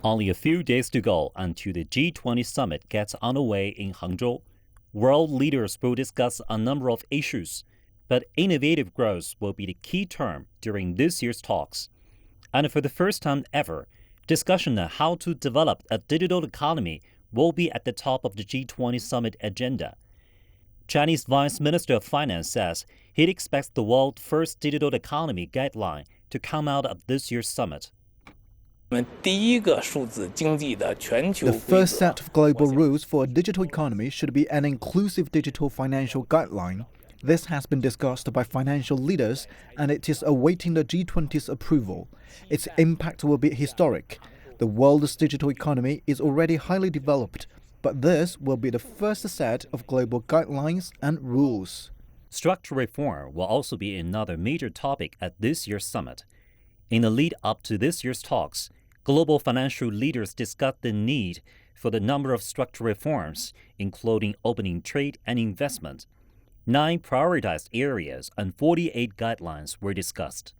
Only a few days to go until the G20 Summit gets underway in Hangzhou. World leaders will discuss a number of issues, but innovative growth will be the key term during this year's talks. And for the first time ever, discussion on how to develop a digital economy will be at the top of the G20 Summit agenda. Chinese Vice Minister of Finance says he expects the world's first digital economy guideline to come out of this year's summit. The first set of global rules for a digital economy should be an inclusive digital financial guideline. This has been discussed by financial leaders and it is awaiting the G20's approval. Its impact will be historic. The world's digital economy is already highly developed, but this will be the first set of global guidelines and rules. Structural reform will also be another major topic at this year's summit. In the lead up to this year's talks, global financial leaders discussed the need for the number of structural reforms, including opening trade and investment. 9 prioritized areas and 48 guidelines were discussed.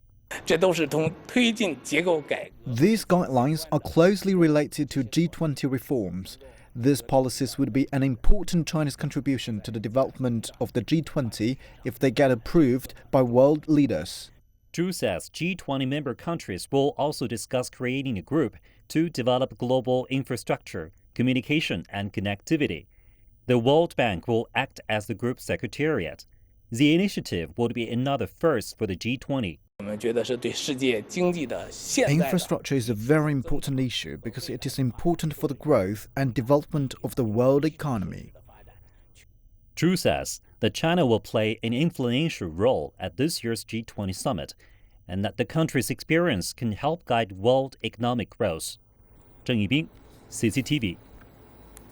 These guidelines are closely related to G20 reforms. These policies would be an important Chinese contribution to the development of the G20 if they get approved by world leaders. Zhu says G20 member countries will also discuss creating a group to develop global infrastructure, communication, and connectivity. The World Bank will act as the group secretariat. The initiative would be another first for the G20. Infrastructure is a very important issue because it is important for the growth and development of the world economy. Zhu says that China will play an influential role at this year's G20 summit and that the country's experience can help guide world economic growth. Zheng Yibing, CCTV.